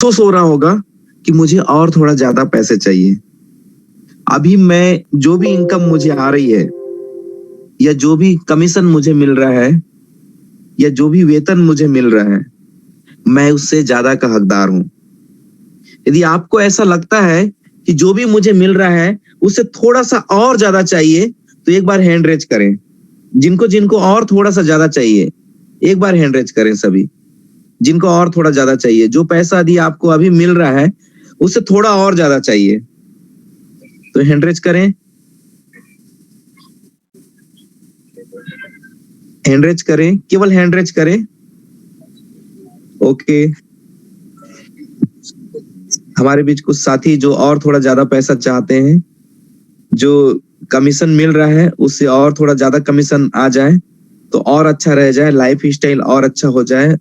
अफसोस हो रहा होगा कि मुझे और थोड़ा ज्यादा पैसे चाहिए। अभी मैं जो भी इनकम मुझे आ रही है या जो भी कमीशन मुझे मिल रहा है या जो भी वेतन मुझे मिल रहा है, मैं उससे ज्यादा का हकदार हूं। यदि आपको ऐसा लगता है कि जो भी मुझे मिल रहा है उससे थोड़ा सा और ज्यादा चाहिए, तो एक बार हैंड रेज करें। जिनको जिनको और थोड़ा सा ज्यादा चाहिए, एक बार हैंड रेज करें सभी। जिनको और थोड़ा ज्यादा चाहिए, जो पैसा यदि आपको अभी मिल रहा है उससे थोड़ा और ज्यादा चाहिए, तो हैंड रेज करें। हैंड रेज करें, केवल हैंड रेज करें। ओके, हमारे बीच कुछ साथी जो और थोड़ा ज्यादा पैसा चाहते हैं, जो कमीशन मिल रहा है उससे और थोड़ा ज्यादा कमीशन आ जाए तो और अच्छा रह जाए, लाइफ स्टाइल और अच्छा हो जाए,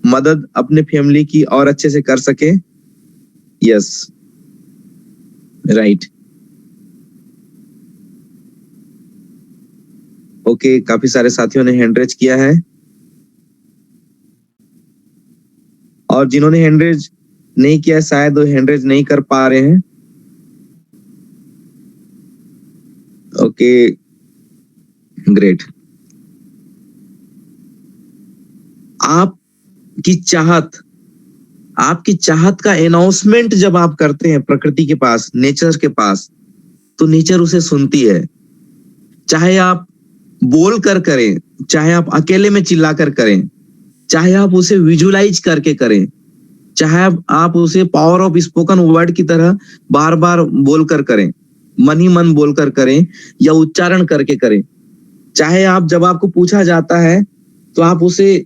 मदद अपने फैमिली की और अच्छे से कर सके। Yes, right. ओके, काफी सारे साथियों ने हैंड रेज किया है, और जिन्होंने हैंड रेज नहीं किया है शायद वो हैंड रेज नहीं कर पा रहे हैं। Okay, great. आपकी चाहत का अनाउंसमेंट जब आप करते हैं प्रकृति के पास, नेचर के पास, तो नेचर उसे सुनती है। चाहे आप बोल कर करें, चाहे आप अकेले में चिल्लाकर करें, चाहे आप उसे विजुलाइज करके करें, चाहे आप उसे पावर ऑफ स्पोकन वर्ड की तरह बार बार बोलकर करें, मन ही मन बोलकर करें या उच्चारण करके करें, चाहे आप जब आपको पूछा जाता है तो आप उसे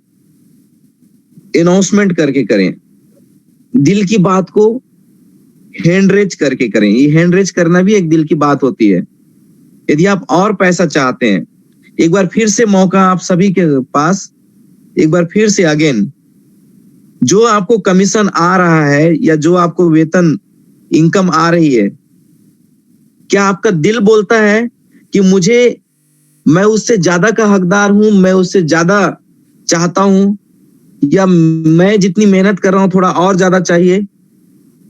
अनाउंसमेंट करके करें, दिल की बात को हैंड रेज करके करें। ये हैंड रेज करना भी एक दिल की बात होती है। यदि आप और पैसा चाहते हैं, एक बार फिर से मौका आप सभी के पास, एक बार फिर से अगेन, जो आपको कमीशन आ रहा है या जो आपको वेतन इनकम आ रही है, क्या आपका दिल बोलता है कि मैं उससे ज्यादा का हकदार हूं, मैं उससे ज्यादा चाहता हूं, या मैं जितनी मेहनत कर रहा हूं थोड़ा और ज्यादा चाहिए,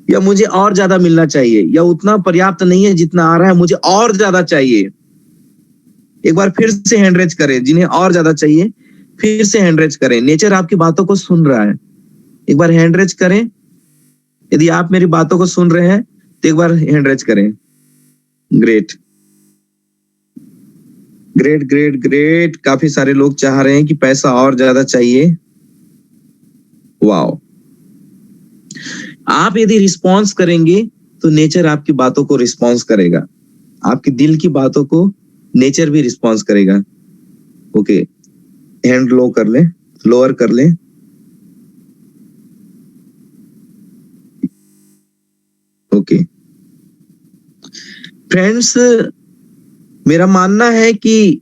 या मुझे और ज्यादा मिलना चाहिए, या उतना पर्याप्त नहीं है जितना आ रहा है, मुझे और ज्यादा चाहिए। एक बार फिर से हैंड रेज करें जिन्हें और ज्यादा चाहिए, फिर से हैंड रेज करें। नेचर आपकी बातों को सुन रहा है। एक बार हैंड रेज करें। यदि आप मेरी बातों को सुन रहे हैं तो एक बार हैंड रेज करें। Great, great, great, great. काफी सारे लोग चाह रहे हैं कि पैसा और ज्यादा चाहिए। वाओ। आप यदि रिस्पॉन्स करेंगे तो नेचर आपकी बातों को रिस्पॉन्स करेगा, आपके दिल की बातों को नेचर भी रिस्पॉन्स करेगा। ओके, हैंड लो कर ले, लोअर कर ले। ओके फ्रेंड्स, मेरा मानना है कि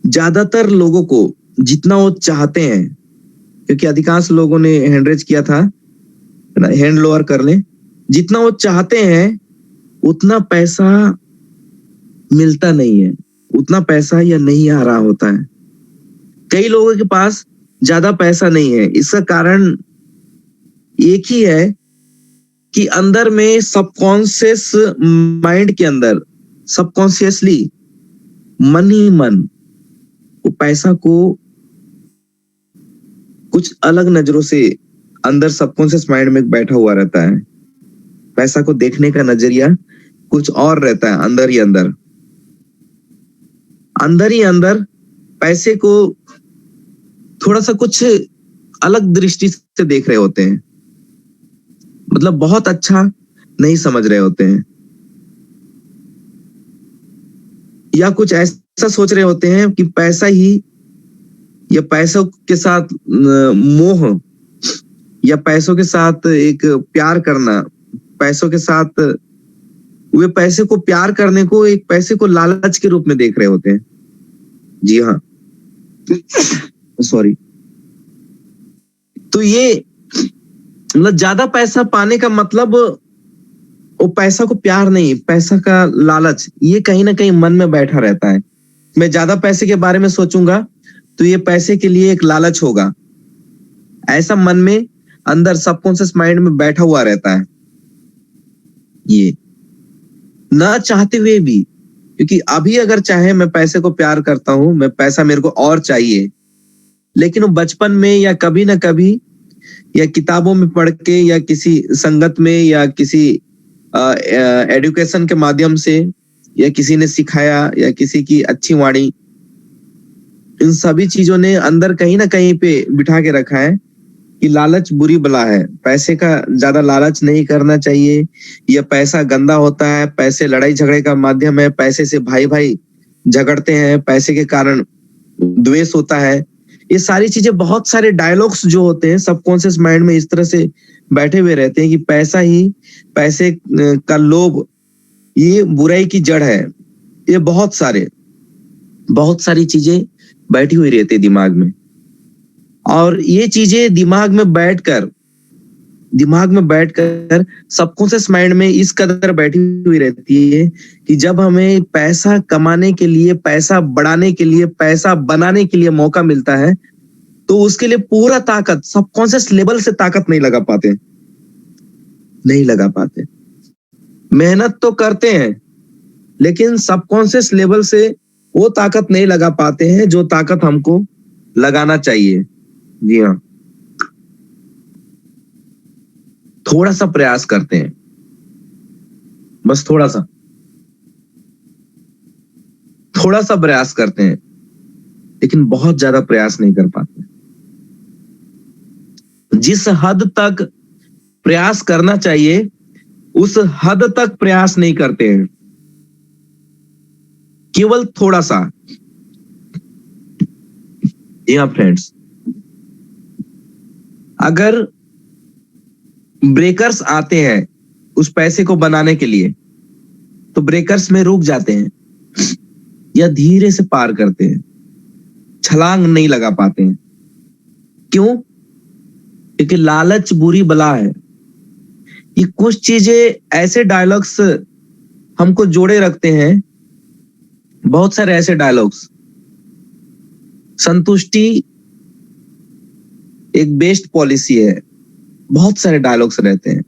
ज्यादातर लोगों को जितना वो चाहते हैं, क्योंकि अधिकांश लोगों ने हैंड रेज किया था, हैंड लोअर कर ले, जितना वो चाहते हैं उतना पैसा मिलता नहीं है, उतना पैसा या नहीं आ रहा होता है। कई लोगों के पास ज्यादा पैसा नहीं है। इसका कारण एक ही है कि अंदर में सबकॉन्शियस माइंड के अंदर, सबकॉन्शियसली, मन ही मन वो पैसा को कुछ अलग नजरों से अंदर सबकॉन्शियस माइंड में बैठा हुआ रहता है। पैसा को देखने का नजरिया कुछ और रहता है। अंदर ही अंदर, अंदर ही अंदर पैसे को थोड़ा सा कुछ अलग दृष्टि से देख रहे होते हैं, मतलब बहुत अच्छा नहीं समझ रहे होते हैं, या कुछ ऐसा सोच रहे होते हैं कि पैसा ही, या पैसों के साथ मोह, या पैसों के साथ एक प्यार करना, पैसों के साथ वे पैसे को प्यार करने को एक पैसे को लालच के रूप में देख रहे होते हैं। जी हाँ, सॉरी। तो ये मतलब ज्यादा पैसा पाने का मतलब वो पैसा को प्यार नहीं, पैसा का लालच, ये कहीं ना कहीं मन में बैठा रहता है। मैं ज्यादा पैसे के बारे में सोचूंगा तो ये पैसे के लिए एक लालच होगा, ऐसा मन में अंदर सबकॉन्शियस माइंड में बैठा हुआ रहता है ये, ना चाहते हुए भी। क्योंकि अभी अगर चाहे मैं पैसे को प्यार करता हूं, मैं पैसा मेरे को और चाहिए, लेकिन वो बचपन में या कभी ना कभी या किताबों में पढ़ के या किसी संगत में या किसी एजुकेशन के माध्यम से या किसी ने सिखाया या किसी की अच्छी वाणी, इन सभी चीजों ने अंदर कहीं ना कहीं पे बिठा के रखा है कि लालच बुरी बला है, पैसे का ज्यादा लालच नहीं करना चाहिए, यह पैसा गंदा होता है, पैसे लड़ाई झगड़े का माध्यम है, पैसे से भाई भाई झगड़ते हैं, पैसे के कारण द्वेष होता है। ये सारी चीजें, बहुत सारे डायलॉग्स जो होते हैं सबकॉन्शियस माइंड में इस तरह से बैठे हुए रहते हैं कि पैसे का लोभ ये बुराई की जड़ है। ये बहुत सारी चीजें बैठी हुई रहती है दिमाग में, और ये चीजें दिमाग में बैठकर सबकॉन्शियस माइंड में इस कदर बैठी हुई रहती है कि जब हमें पैसा कमाने के लिए, पैसा बढ़ाने के लिए, पैसा बनाने के लिए मौका मिलता है, तो उसके लिए पूरा ताकत सबकॉन्शियस लेवल से ताकत नहीं लगा पाते। मेहनत तो करते हैं, लेकिन सबकॉन्शियस लेवल से वो ताकत नहीं लगा पाते हैं जो ताकत हमको लगाना चाहिए। जी हाँ, थोड़ा सा प्रयास करते हैं, बस थोड़ा सा प्रयास करते हैं, लेकिन बहुत ज्यादा प्रयास नहीं कर पाते। जिस हद तक प्रयास करना चाहिए उस हद तक प्रयास नहीं करते हैं, केवल थोड़ा सा। जी हाँ फ्रेंड्स, अगर ब्रेकर्स आते हैं उस पैसे को बनाने के लिए, तो ब्रेकर्स में रुक जाते हैं या धीरे से पार करते हैं, छलांग नहीं लगा पाते हैं। क्यों? क्योंकि लालच बुरी बला है। ये कुछ चीजें, ऐसे डायलॉग्स हमको जोड़े रखते हैं, बहुत सारे ऐसे डायलॉग्स। संतुष्टि एक बेस्ट पॉलिसी है, बहुत सारे डायलॉग्स रहते हैं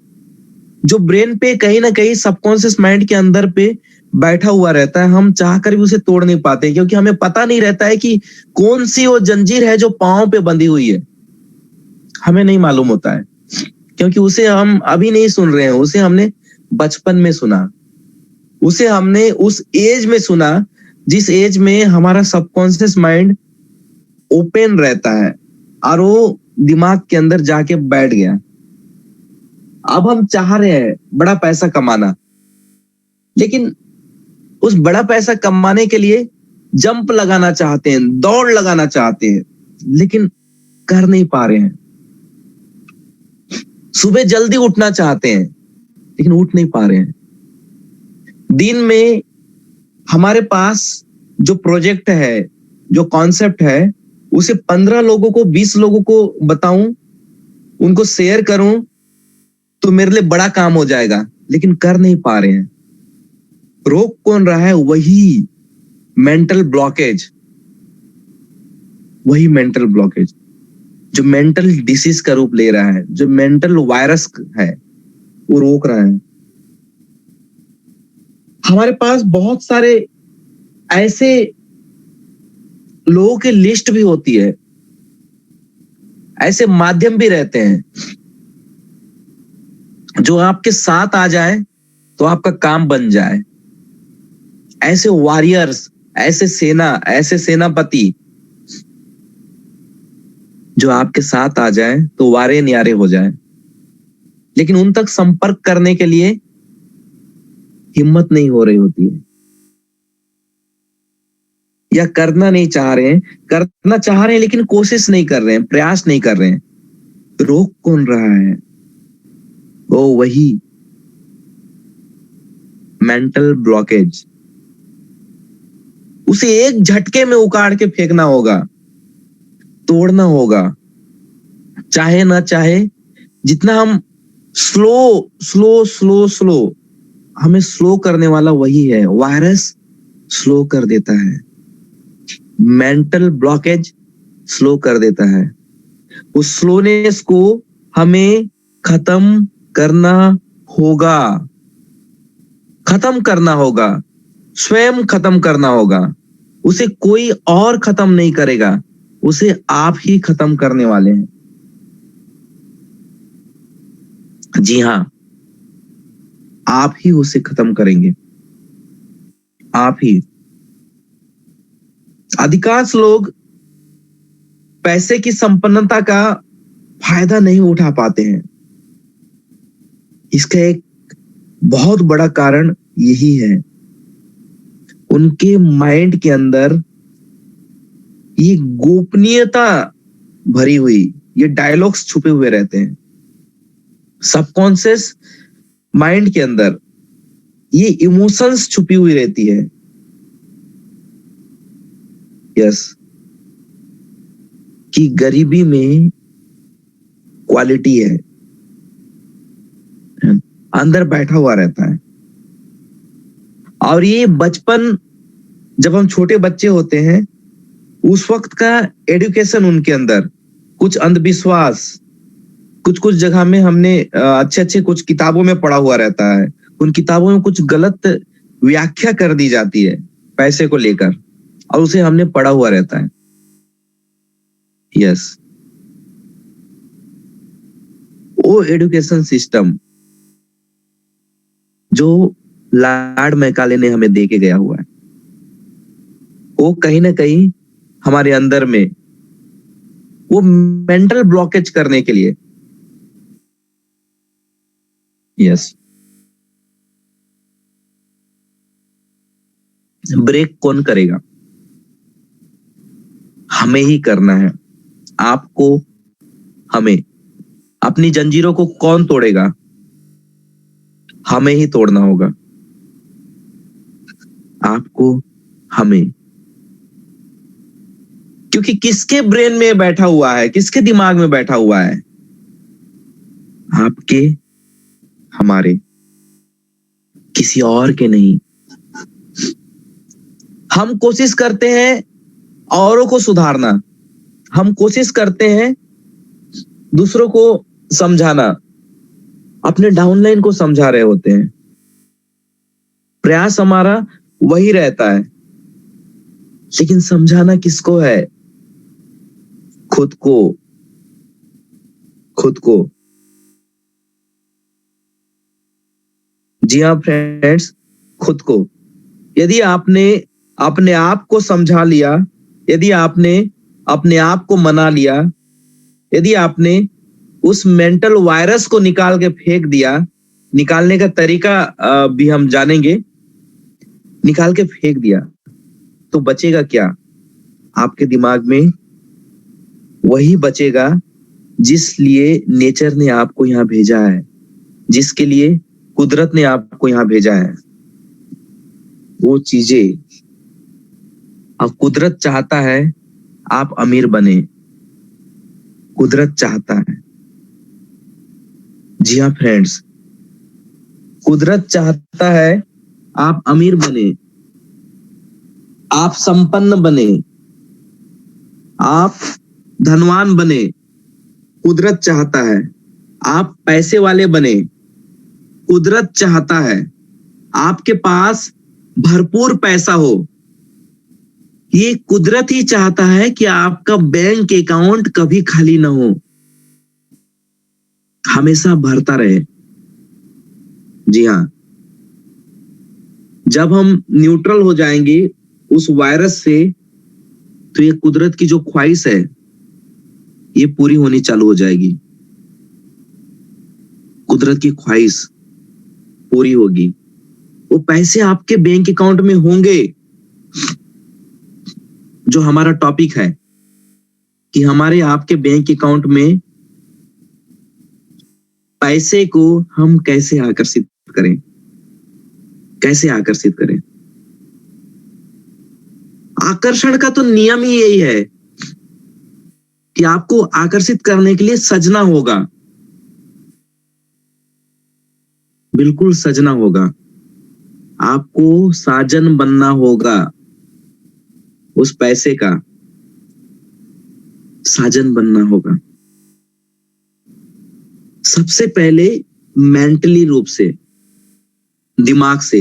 जो ब्रेन पे कहीं ना कहीं सबकॉन्शियस माइंड के अंदर पे बैठा हुआ रहता है। हम चाहकर भी उसे तोड़ नहीं पाते, क्योंकि हमें पता नहीं रहता है कि कौन सी वो जंजीर है जो पांव पे बंधी हुई है। हमें नहीं मालूम होता है, क्योंकि उसे हम अभी नहीं सुन रहे हैं, उसे हमने बचपन में सुना, उसे हमने उस एज में सुना जिस एज में हमारा सबकॉन्शियस माइंड ओपन रहता है और वो दिमाग के अंदर जाके बैठ गया। अब हम चाह रहे हैं बड़ा पैसा कमाना, लेकिन उस बड़ा पैसा कमाने के लिए जंप लगाना चाहते हैं, दौड़ लगाना चाहते हैं, लेकिन कर नहीं पा रहे हैं। सुबह जल्दी उठना चाहते हैं, लेकिन उठ नहीं पा रहे हैं। दिन में हमारे पास जो प्रोजेक्ट है, जो कॉन्सेप्ट है, उसे 15 लोगों को, 20 लोगों को बताऊं, उनको शेयर करूं, तो मेरे लिए बड़ा काम हो जाएगा, लेकिन कर नहीं पा रहे हैं। रोक कौन रहा है? वही मेंटल ब्लॉकेज जो मेंटल डिसीज का रूप ले रहा है, जो मेंटल वायरस है, वो रोक रहा है। हमारे पास बहुत सारे ऐसे लोगों की लिस्ट भी होती है, ऐसे माध्यम भी रहते हैं जो आपके साथ आ जाए तो आपका काम बन जाए। ऐसे वॉरियर्स, ऐसे सेनापति जो आपके साथ आ जाए तो वारे न्यारे हो जाए, लेकिन उन तक संपर्क करने के लिए हिम्मत नहीं हो रही होती है, या करना नहीं चाह रहे हैं, करना चाह रहे हैं लेकिन कोशिश नहीं कर रहे हैं, प्रयास नहीं कर रहे हैं। रोक कौन रहा है? वो वही मेंटल ब्लॉकेज। उसे एक झटके में उखाड़ के फेंकना होगा, तोड़ना होगा, चाहे ना चाहे। जितना हम स्लो, हमें स्लो करने वाला वही है, वायरस स्लो कर देता है, मेंटल ब्लॉकेज स्लो कर देता है। उस स्लोनेस को हमें खत्म करना होगा, खत्म करना होगा, स्वयं खत्म करना होगा। उसे कोई और खत्म नहीं करेगा, उसे आप ही खत्म करने वाले हैं। जी हाँ, आप ही उसे खत्म करेंगे, आप ही। अधिकांश लोग पैसे की संपन्नता का फायदा नहीं उठा पाते हैं। इसका एक बहुत बड़ा कारण यही है, उनके माइंड के अंदर ये गोपनीयता भरी हुई ये डायलॉग्स छुपे हुए रहते हैं। सबकॉन्शियस माइंड के अंदर ये इमोशंस छुपी हुई रहती है। यस, कि गरीबी में क्वालिटी है, अंदर बैठा हुआ रहता है। और ये बचपन, जब हम छोटे बच्चे होते हैं, उस वक्त का एजुकेशन उनके अंदर कुछ अंधविश्वास, कुछ कुछ जगह में हमने अच्छे अच्छे कुछ किताबों में पढ़ा हुआ रहता है। उन किताबों में कुछ गलत व्याख्या कर दी जाती है पैसे को लेकर, और उसे हमने पढ़ा हुआ रहता है। यस, वो एजुकेशन सिस्टम जो लॉर्ड मैकाले ने हमें दे के गया हुआ है, वो कहीं ना कहीं हमारे अंदर में वो मेंटल ब्लॉकेज करने के लिए। यस, ब्रेक कौन करेगा? हमें ही करना है, आपको, हमें। अपनी जंजीरों को कौन तोड़ेगा? हमें ही तोड़ना होगा, आपको, हमें। क्योंकि किसके ब्रेन में बैठा हुआ है, किसके दिमाग में बैठा हुआ है? आपके, हमारे, किसी और के नहीं। हम कोशिश करते हैं औरों को सुधारना, हम कोशिश करते हैं दूसरों को समझाना, अपने डाउनलाइन को समझा रहे होते हैं। प्रयास हमारा वही रहता है, लेकिन समझाना किसको है? खुद को, खुद को। जी हाँ फ्रेंड्स, खुद को। यदि आपने अपने आप को समझा लिया, यदि आपने अपने आप को मना लिया, यदि आपने उस मेंटल वायरस को निकाल के फेंक दिया, निकालने का तरीका भी हम जानेंगे, निकाल के फेंक दिया, तो बचेगा क्या? आपके दिमाग में वही बचेगा जिस लिए नेचर ने आपको यहाँ भेजा है, जिसके लिए कुदरत ने आपको यहाँ भेजा है। वो चीजें, अब कुदरत चाहता है आप अमीर बने, कुदरत चाहता है। जी हाँ फ्रेंड्स, कुदरत चाहता है आप अमीर बने, आप संपन्न बने, आप धनवान बने। कुदरत चाहता है आप पैसे वाले बने, कुदरत चाहता है आपके पास भरपूर पैसा हो। ये कुदरत ही चाहता है कि आपका बैंक अकाउंट कभी खाली ना हो, हमेशा भरता रहे। जी हाँ, जब हम न्यूट्रल हो जाएंगे उस वायरस से, तो ये कुदरत की जो ख्वाहिश है ये पूरी होनी चालू हो जाएगी। कुदरत की ख्वाहिश पूरी होगी, वो पैसे आपके बैंक अकाउंट में होंगे। जो हमारा टॉपिक है कि हमारे आपके बैंक अकाउंट में पैसे को हम कैसे आकर्षित करें, कैसे आकर्षित करें। आकर्षण का तो नियम ही यही है कि आपको आकर्षित करने के लिए सजना होगा, बिल्कुल सजना होगा। आपको साजन बनना होगा, उस पैसे का साजन बनना होगा। सबसे पहले मेंटली रूप से, दिमाग से।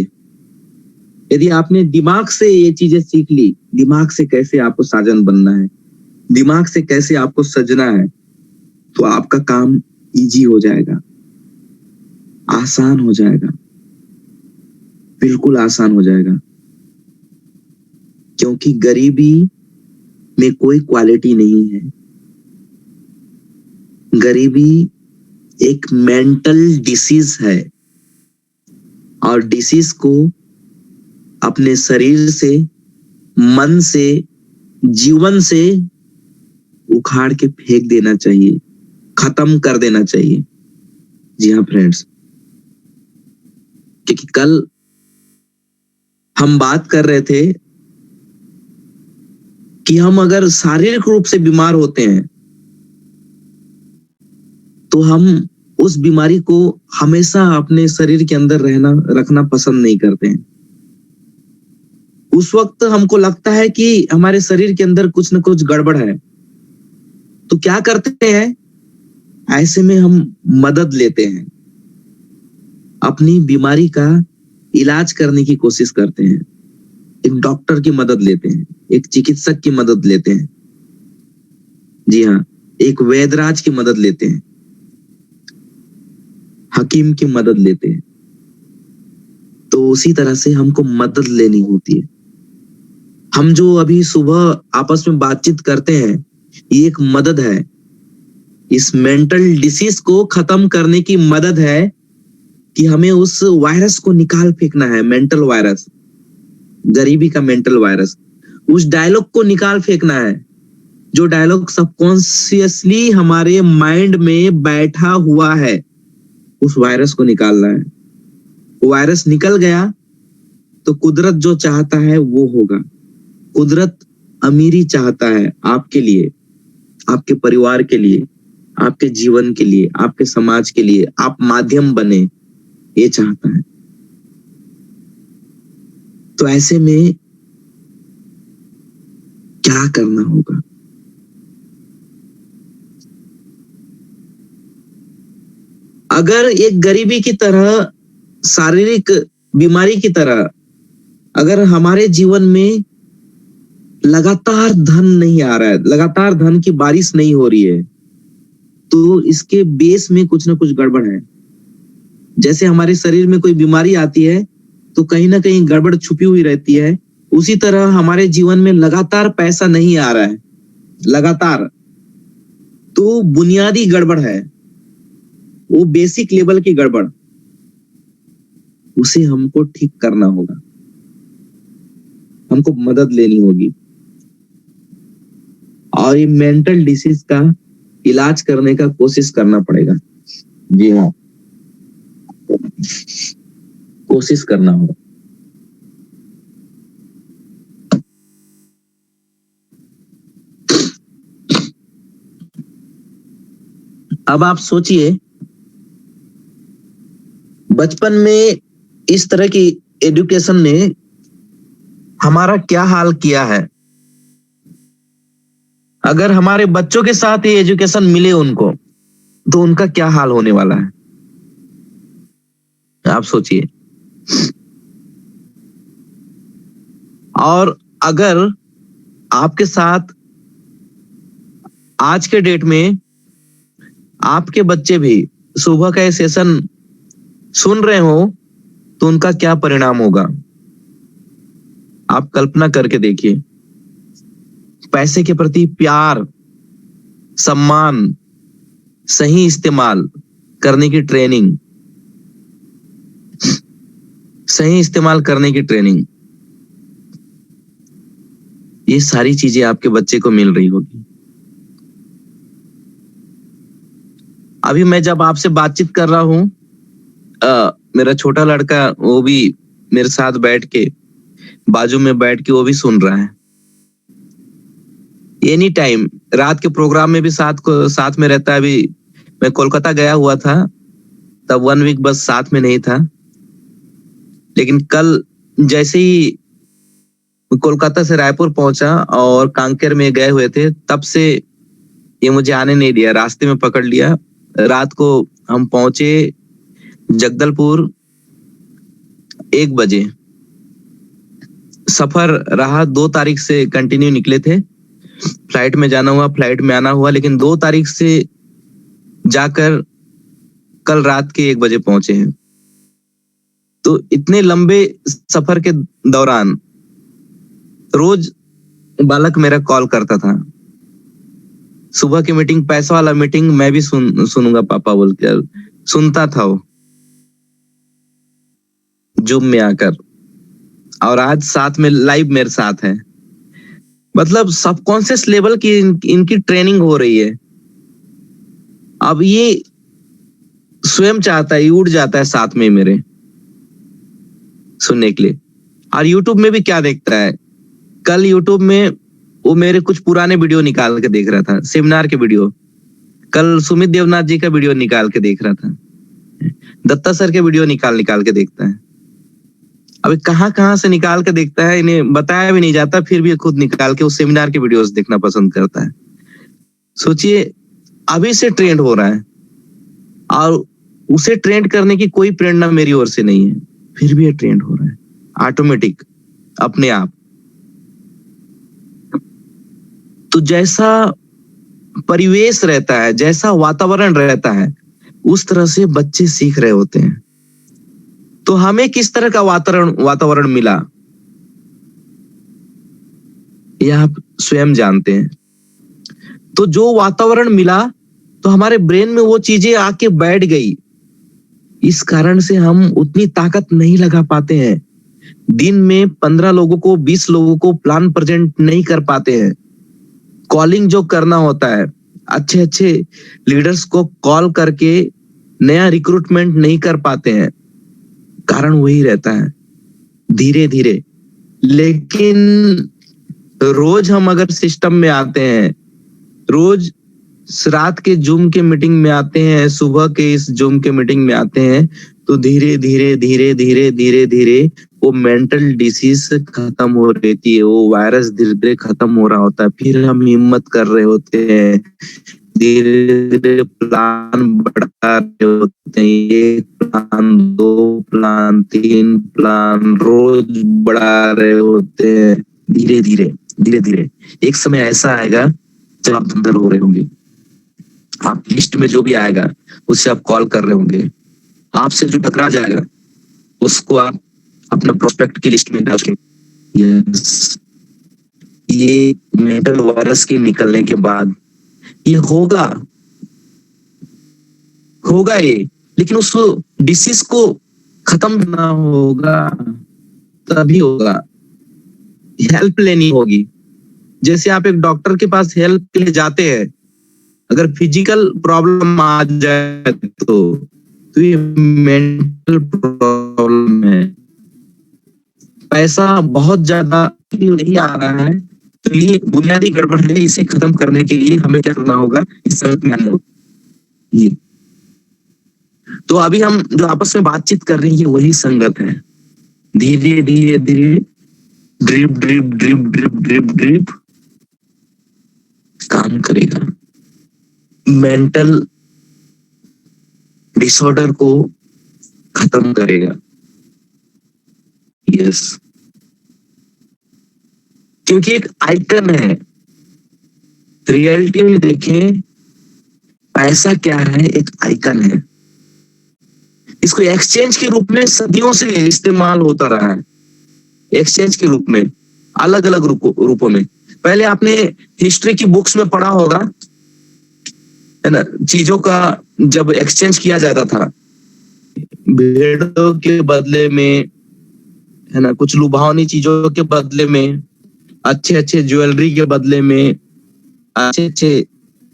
यदि आपने दिमाग से ये चीजें सीख ली, दिमाग से कैसे आपको साजन बनना है, दिमाग से कैसे आपको सजना है, तो आपका काम इजी हो जाएगा, आसान हो जाएगा, बिल्कुल आसान हो जाएगा। क्योंकि गरीबी में कोई क्वालिटी नहीं है। गरीबी एक मेंटल डिसीज है, और डिसीज को अपने शरीर से, मन से, जीवन से उखाड़ के फेंक देना चाहिए, खत्म कर देना चाहिए। जी हाँ फ्रेंड्स, क्योंकि कल हम बात कर रहे थे कि हम अगर शारीरिक रूप से बीमार होते हैं तो हम उस बीमारी को हमेशा अपने शरीर के अंदर रखना पसंद नहीं करते हैं। उस वक्त हमको लगता है कि हमारे शरीर के अंदर कुछ न कुछ गड़बड़ है, तो क्या करते हैं, ऐसे में हम मदद लेते हैं, अपनी बीमारी का इलाज करने की कोशिश करते हैं, एक डॉक्टर की मदद लेते हैं, एक चिकित्सक की मदद लेते हैं। जी हाँ, एक वैद्यराज की मदद लेते हैं, हकीम की मदद लेते हैं। तो उसी तरह से हमको मदद लेनी होती है। हम जो अभी सुबह आपस में बातचीत करते हैं, ये एक मदद है। इस मेंटल डिसीज को खत्म करने की मदद है कि हमें उस वायरस को निकाल फेंकना है, मेंटल वायरस, गरीबी का मेंटल वायरस। उस डायलॉग को निकाल फेंकना है, जो डायलॉग सबकॉन्शियसली हमारे माइंड में बैठा हुआ है। उस वायरस को निकालना है। वायरस निकल गया तो कुदरत जो चाहता है वो होगा। कुदरत अमीरी चाहता है आपके लिए, आपके परिवार के लिए, आपके जीवन के लिए, आपके समाज के लिए, आप माध्यम बने, ये चाहता है। तो ऐसे में क्या करना होगा? अगर एक गरीबी की तरह, शारीरिक बीमारी की तरह अगर हमारे जीवन में लगातार धन नहीं आ रहा है, लगातार धन की बारिश नहीं हो रही है, तो इसके बेस में कुछ ना कुछ गड़बड़ है। जैसे हमारे शरीर में कोई बीमारी आती है तो कहीं ना कहीं गड़बड़ छुपी हुई रहती है, उसी तरह हमारे जीवन में लगातार पैसा नहीं आ रहा है, लगातार, तो बुनियादी गड़बड़ है, वो बेसिक लेवल की गड़बड़, उसे हमको ठीक करना होगा, हमको मदद लेनी होगी। और ये मेंटल डिसीज का इलाज करने का कोशिश करना पड़ेगा। जी हाँ, कोशिश करना होगा। अब आप सोचिए, बचपन में इस तरह की एजुकेशन ने हमारा क्या हाल किया है। अगर हमारे बच्चों के साथ ये एजुकेशन मिले उनको, तो उनका क्या हाल होने वाला है, आप सोचिए। और अगर आपके साथ आज के डेट में आपके बच्चे भी सुबह का ये सेशन सुन रहे हो, तो उनका क्या परिणाम होगा, आप कल्पना करके देखिए। पैसे के प्रति प्यार, सम्मान, सही इस्तेमाल करने की ट्रेनिंग, सही इस्तेमाल करने की ट्रेनिंग, ये सारी चीजें आपके बच्चे को मिल रही होगी। अभी मैं जब आपसे बातचीत कर रहा हूं, मेरा छोटा लड़का वो भी मेरे साथ बैठ के, बाजू में बैठ के वो भी सुन रहा है। एनी टाइम रात के प्रोग्राम में भी साथ में रहता है। अभी मैं कोलकाता गया हुआ था, तब 1 वीक बस साथ में नहीं था, लेकिन कल जैसे ही कोलकाता से रायपुर पहुंचा और कांकेर में गए हुए थे, तब से ये मुझे आने नहीं दिया, रास्ते में पकड़ लिया। रात को हम पहुंचे जगदलपुर 1 बजे। सफर रहा 2 तारीख से कंटिन्यू निकले थे, फ्लाइट में जाना हुआ, फ्लाइट में आना हुआ, लेकिन 2 तारीख से जाकर कल रात के 1 बजे पहुंचे हैं। तो इतने लंबे सफर के दौरान रोज बालक मेरा कॉल करता था, सुबह की मीटिंग, पैसा वाला मीटिंग मैं भी सुनूंगा पापा बोल के सुनता था वो जूम में आकर, और आज साथ में लाइव मेरे साथ है। मतलब सबकॉन्शियस लेवल की इनकी ट्रेनिंग हो रही है। अब ये स्वयं चाहता है, उड़ जाता है साथ में मेरे सुनने के लिए। और यूट्यूब में भी क्या देखता है, कल यूट्यूब में वो मेरे कुछ पुराने वीडियो निकाल के देख रहा था, सेमिनार के वीडियो। कल सुमित देवनाथ जी का वीडियो निकाल के देख रहा था, दत्ता सर के वीडियो निकाल के देखता है। अभी कहाँ से निकाल के देखता है, इन्हें बताया भी नहीं जाता, फिर भी खुद निकाल के उस सेमिनार के वीडियोस देखना पसंद करता है। सोचिए, अभी से ट्रेंड हो रहा है और उसे ट्रेंड करने की कोई प्रेरणा मेरी ओर से नहीं है, फिर भी ये ट्रेंड हो रहा है ऑटोमेटिक, अपने आप। तो जैसा परिवेश रहता है, जैसा वातावरण रहता है, उस तरह से बच्चे सीख रहे होते हैं। तो हमें किस तरह का वातावरण मिला, यह आप स्वयं जानते हैं। तो जो वातावरण मिला, तो हमारे ब्रेन में वो चीजें आके बैठ गई। इस कारण से हम उतनी ताकत नहीं लगा पाते हैं। दिन में 15 लोगों को, 20 लोगों को प्लान प्रेजेंट नहीं कर पाते हैं। कॉलिंग जो करना होता है, अच्छे लीडर्स को कॉल करके नया रिक्रूटमेंट नहीं कर पाते हैं। कारण वही रहता है, धीरे धीरे। लेकिन रोज हम अगर सिस्टम में आते हैं, रोज रात के जूम के मीटिंग में आते हैं, सुबह के इस जूम के मीटिंग में आते हैं, तो धीरे धीरे वो मेंटल डिसीज खत्म हो रहती है, वो वायरस धीरे धीरे खत्म हो रहा होता है। फिर हम हिम्मत कर रहे होते हैं, धीरे धीरे प्लान बढ़ा रहे होते हैं, 1 प्लान, 2 प्लान, 3 प्लान रोज बढ़ा रहे होते हैं। धीरे धीरे एक समय ऐसा आएगा जब आप अंदर हो रहे होंगे, आप लिस्ट में जो भी आएगा उससे आप कॉल कर रहे होंगे, आपसे जो टकरा जाएगा उसको आप अपना प्रोस्पेक्ट की लिस्ट में डाल के। यस, ये मेंटल वायरस के निकलने के बाद ये होगा ये, लेकिन उस डिसीज को खत्म करना होगा, तभी होगा। हेल्प लेनी होगी। जैसे आप एक डॉक्टर के पास हेल्प के लिए जाते हैं, अगर फिजिकल प्रॉब्लम आ जाए तो ये मेंटल प्रॉब्लम है। पैसा बहुत ज्यादा नहीं आ रहा है, तो ये बुनियादी गड़बड़ है। इसे खत्म करने के लिए हमें क्या करना होगा, इस संगत में आना होगा। ये तो अभी हम जो आपस में बातचीत कर रहे हैं, वही संगत है। धीरे ड्रिप काम करेगा, मेंटल डिसऑर्डर को खत्म करेगा। यस, क्योंकि एक आइकन है। रियलिटी में देखें, पैसा क्या है, एक आइकन है। इसको एक्सचेंज के रूप में सदियों से इस्तेमाल होता रहा है, एक्सचेंज के रूप में, अलग अलग रूपों में। पहले आपने हिस्ट्री की बुक्स में पढ़ा होगा, है ना, चीजों का जब एक्सचेंज किया जाता था, भेड़ों के बदले में, है ना, कुछ लुभावनी चीजों के बदले में, अच्छे ज्वेलरी के बदले में, अच्छे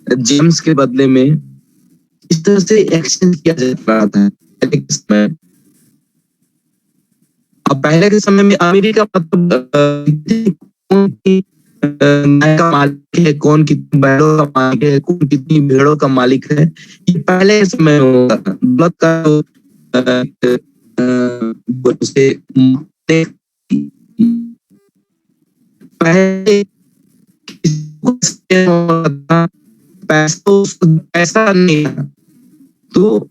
जेम्स के बदले में, इस तरह से एक्सचेंज किया जाता था पहले के समय। अब पहले के समय में अमीरी का मतलब कौन गाय का मालिक है, कौन कितनी बैलों का मालिक है, कौन कितनी भेड़ों का मालिक है, ये पहले के समय में होता था। दौलत का पहले पैसा नहीं था, तो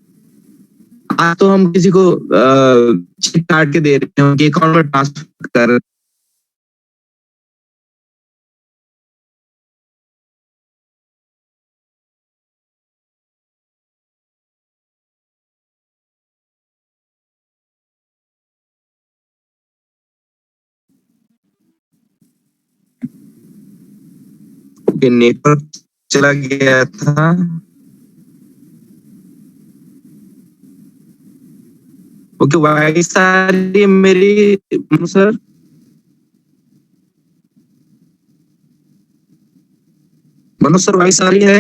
आज तो हम किसी को चेक काट के दे रहे हैं, उनके अकाउंट में ट्रांसफर कर के नेटवर्क चला गया था। ओके, वॉइस आ रही है मेरी सर? मनोज सर, वॉइस आ रही है?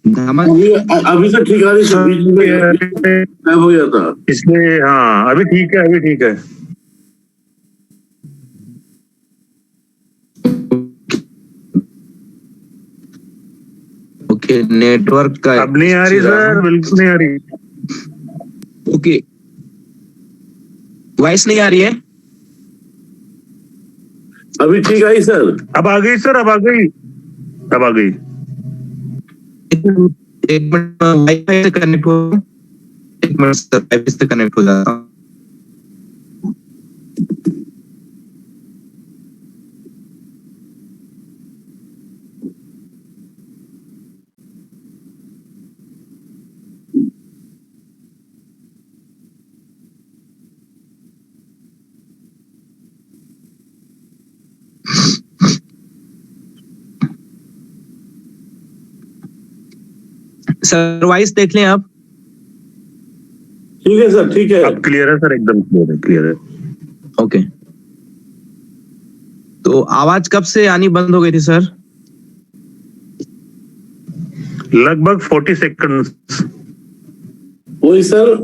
अभी तो ठीक आ रही है, बीच में गायब हो गया था इसलिए। हाँ, अभी ठीक है, अभी ठीक है। ओके, नेटवर्क का अब नहीं आ रही सर, बिल्कुल नहीं आ रही। ओके, वॉइस नहीं आ रही है? अभी ठीक आई सर? अब आ गई सर, अब आ गई, अब आ गई। एक मिनट, वाईफाई से कनेक्ट हो, एक मिनट सर, वाईफाई से कनेक्ट हो जाता हूँ। सर, वॉइस देख लें आप। ठीक है सर, ठीक है। अब क्लियर है सर, एकदम क्लियर है, क्लियर है। ओके, तो आवाज कब से आनी बंद हो गई थी सर? लगभग 40 सेकंड। वही सर,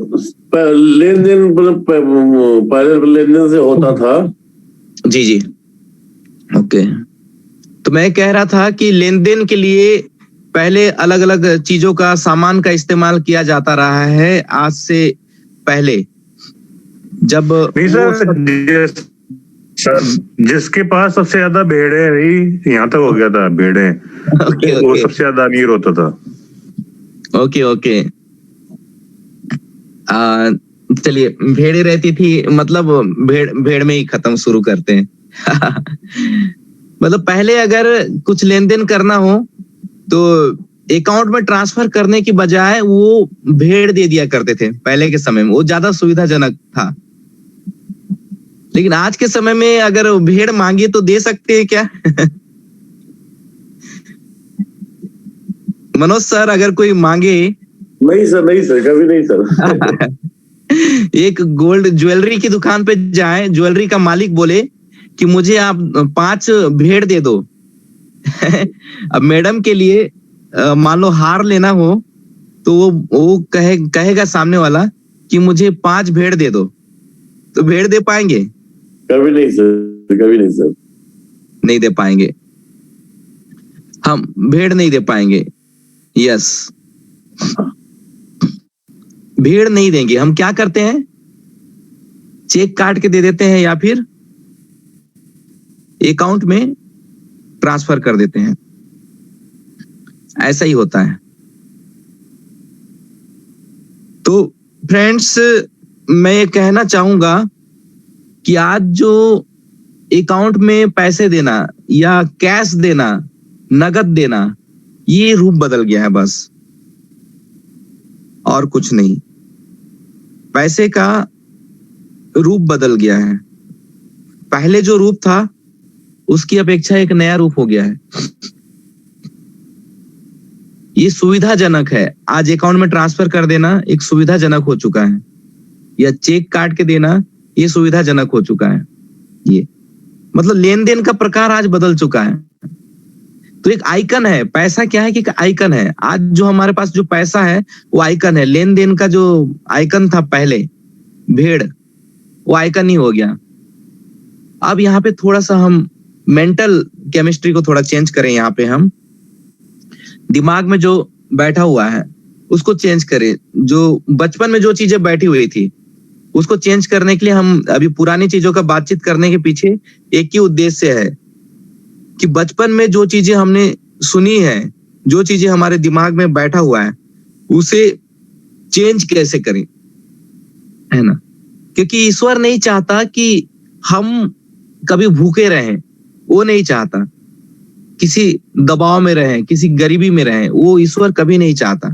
लेन देन मतलब पहले लेन देन से होता था। जी जी, ओके। तो मैं कह रहा था कि लेन देन के लिए पहले अलग अलग चीजों का, सामान का इस्तेमाल किया जाता रहा है आज से पहले, जब नहीं सर, जिसके पास सबसे ज्यादा भेड़े रही, यहाँ तक हो गया था भेड़े, वो सबसे ज्यादा अमीर होता था। ओके ओके, चलिए, भेड़े रहती थी, मतलब भेड़ में ही खत्म शुरू करते हैं। मतलब पहले अगर कुछ लेन देन करना हो तो अकाउंट में ट्रांसफर करने की बजाय वो भेड़ दे दिया करते थे पहले के समय में, वो ज्यादा सुविधाजनक था। लेकिन आज के समय में अगर भेड़ मांगे तो दे सकते हैं क्या? मनोज सर, अगर कोई मांगे? नहीं सर, नहीं सर, कभी नहीं सर। एक गोल्ड ज्वेलरी की दुकान पे जाए, ज्वेलरी का मालिक बोले कि मुझे आप 5 भेड़ दे दो। अब मैडम के लिए मान लो हार लेना हो तो वो कहेगा सामने वाला कि मुझे 5 भेड़ दे दो, तो भेड़ दे पाएंगे? कभी नहीं सर, कभी नहीं सर, नहीं दे पाएंगे, हम भेड़ नहीं दे पाएंगे। यस, भेड़ नहीं देंगे। हम क्या करते हैं, चेक काट के दे देते हैं या फिर अकाउंट में ट्रांसफर कर देते हैं। ऐसा ही होता है। तो फ्रेंड्स, मैं ये कहना चाहूंगा कि आज जो अकाउंट में पैसे देना या कैश देना, नगद देना, ये रूप बदल गया है बस, और कुछ नहीं। पैसे का रूप बदल गया है। पहले जो रूप था उसकी अपेक्षा एक नया रूप हो गया है। ये सुविधाजनक है। आज अकाउंट में ट्रांसफर कर देना एक सुविधाजनक हो चुका है, या चेक काट के देना ये सुविधाजनक हो चुका है। ये मतलब लेन देन का प्रकार आज बदल चुका है। तो एक आइकन है, पैसा क्या है कि एक आइकन है। आज जो हमारे पास जो पैसा है वो आइकन है। लेन देन का जो आइकन था पहले, भेड़, वो आइकन ही हो गया। अब यहाँ पे थोड़ा सा हम मेंटल केमिस्ट्री को थोड़ा चेंज करें। यहाँ पे हम दिमाग में जो बैठा हुआ है उसको चेंज करें। जो बचपन में जो चीजें बैठी हुई थी उसको चेंज करने के लिए हम अभी पुरानी चीजों का बातचीत करने के पीछे एक ही उद्देश्य है कि बचपन में जो चीजें हमने सुनी है, जो चीजें हमारे दिमाग में बैठा हुआ है, उसे चेंज कैसे करें, है ना। क्योंकि ईश्वर नहीं चाहता कि हम कभी भूखे रहें, वो नहीं चाहता। किसी दबाव में रहें, किसी गरीबी में रहें, वो ईश्वर कभी नहीं चाहता,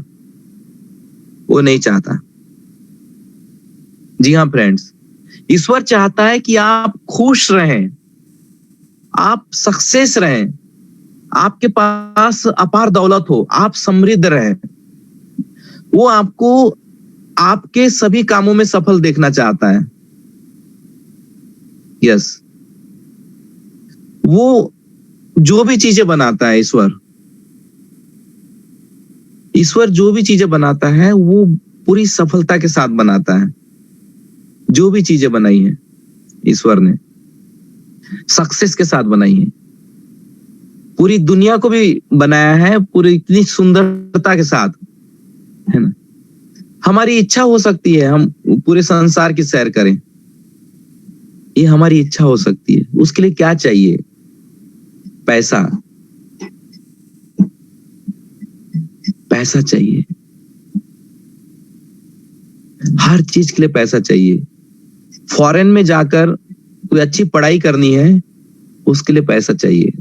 वो नहीं चाहता। जी हाँ फ्रेंड्स, ईश्वर चाहता है कि आप खुश रहें, आप सक्सेस रहें, आपके पास अपार दौलत हो, आप समृद्ध रहें। वो आपको आपके सभी कामों में सफल देखना चाहता है। यस, वो जो भी चीजें बनाता है ईश्वर जो भी चीजें बनाता है वो पूरी सफलता के साथ बनाता है। जो भी चीजें बनाई है ईश्वर ने सक्सेस के साथ बनाई है। पूरी दुनिया को भी बनाया है पूरी इतनी सुंदरता के साथ, है ना। हमारी इच्छा हो सकती है हम पूरे संसार की सैर करें, ये हमारी इच्छा हो सकती है। उसके लिए क्या चाहिए? पैसा, पैसा चाहिए। हर चीज के लिए पैसा चाहिए। फॉरेन में जाकर कोई अच्छी पढ़ाई करनी है, उसके लिए पैसा चाहिए।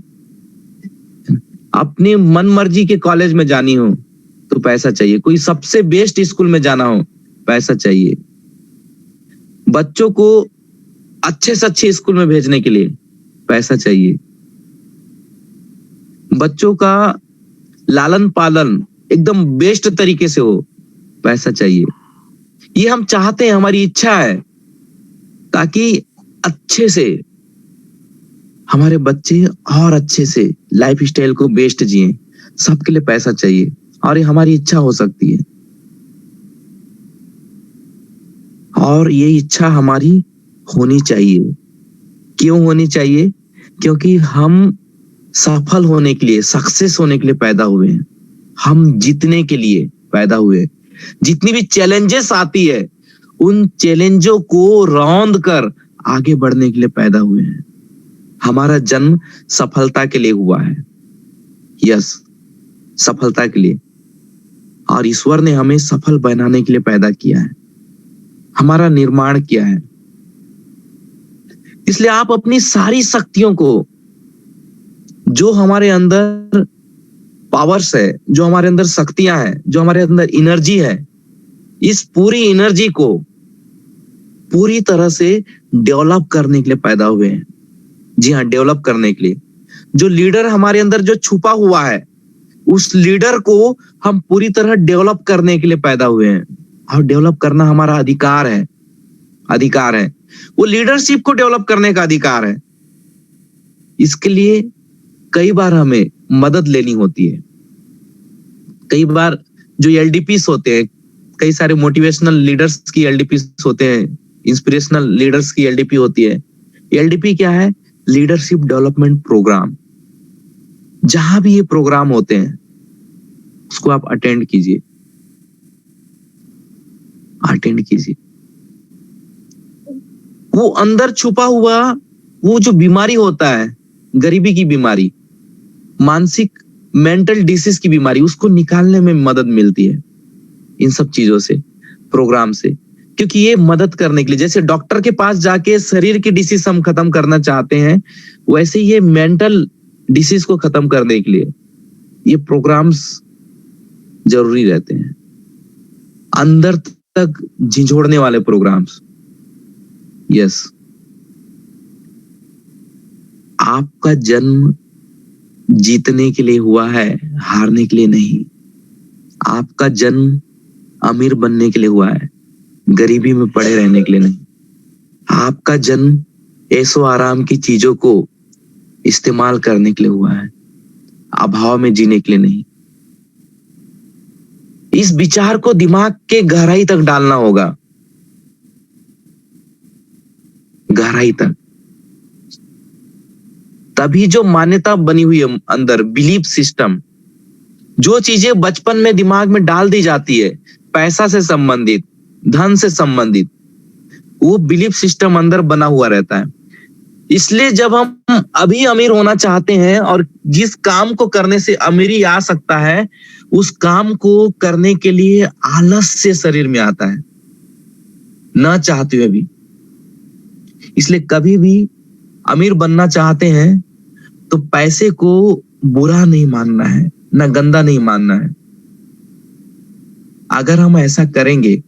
अपनी मन मर्जी के कॉलेज में जानी हो तो पैसा चाहिए। कोई सबसे बेस्ट स्कूल में जाना हो, पैसा चाहिए। बच्चों को अच्छे से अच्छे स्कूल में भेजने के लिए पैसा चाहिए। बच्चों का लालन पालन एकदम बेस्ट तरीके से हो, पैसा चाहिए। ये हम चाहते हैं, हमारी इच्छा है, ताकि अच्छे से हमारे बच्चे और अच्छे से लाइफ स्टाइल को बेस्ट जिए। सबके लिए पैसा चाहिए और ये हमारी इच्छा हो सकती है। और ये इच्छा हमारी होनी चाहिए। क्यों होनी चाहिए? क्योंकि हम सफल होने के लिए, सक्सेस होने के लिए पैदा हुए हैं। हम जीतने के लिए पैदा हुए। जितनी भी चैलेंजेस आती है, उन चैलेंजों को रौंद कर आगे बढ़ने के लिए पैदा हुए हैं। हमारा जन्म सफलता के लिए हुआ है। यस, सफलता के लिए। और ईश्वर ने हमें सफल बनाने के लिए पैदा किया है, हमारा निर्माण किया है। इसलिए आप अपनी सारी शक्तियों को, जो हमारे अंदर पावर्स है, जो हमारे अंदर शक्तियां हैं, जो हमारे अंदर एनर्जी है, इस पूरी एनर्जी को पूरी तरह से डेवलप करने के लिए पैदा हुए हैं। जी हाँ, डेवलप करने के लिए। जो लीडर हमारे अंदर जो छुपा हुआ है, उस लीडर को हम पूरी तरह डेवलप करने के लिए पैदा हुए हैं। और डेवलप करना हमारा अधिकार है, अधिकार है। वो लीडरशिप को डेवलप करने का अधिकार है। इसके लिए कई बार हमें मदद लेनी होती है। कई बार जो एलडीपीस होते हैं, कई सारे मोटिवेशनल लीडर्स की एलडीपीस होते हैं, इंस्पिरेशनल लीडर्स की एलडीपी होती है। एलडीपी क्या है? Leadership development program. जहां भी ये प्रोग्राम होते हैं उसको आप अटेंड कीजिए, अटेंड कीजिए। वो अंदर छुपा हुआ वो जो बीमारी होता है, गरीबी की बीमारी, मानसिक मेंटल डिसीज की बीमारी, उसको निकालने में मदद मिलती है इन सब चीजों से, प्रोग्राम से। क्योंकि ये मदद करने के लिए, जैसे डॉक्टर के पास जाके शरीर की डिसीज हम खत्म करना चाहते हैं, वैसे ये मेंटल डिसीज को खत्म करने के लिए ये प्रोग्राम्स जरूरी रहते हैं। अंदर तक झिझोड़ने वाले प्रोग्राम्स। यस, आपका जन्म जीतने के लिए हुआ है, हारने के लिए नहीं। आपका जन्म अमीर बनने के लिए हुआ है, गरीबी में पड़े रहने के लिए नहीं। आपका जन्म ऐशो आराम की चीजों को इस्तेमाल करने के लिए हुआ है, अभाव में जीने के लिए नहीं। इस विचार को दिमाग के गहराई तक डालना होगा, गहराई तक। तभी जो मान्यता बनी हुई है अंदर, बिलीफ सिस्टम, जो चीजें बचपन में दिमाग में डाल दी जाती है, पैसा से संबंधित, धन से संबंधित, वो बिलीफ सिस्टम अंदर बना हुआ रहता है। इसलिए जब हम अभी अमीर होना चाहते हैं और जिस काम को करने से अमीरी आ सकता है, उस काम को करने के लिए आलस से शरीर में आता है, ना चाहते हुए भी। इसलिए कभी भी अमीर बनना चाहते हैं तो पैसे को बुरा नहीं मानना है, ना गंदा नहीं मानना है। अगर हम ऐसा करेंगे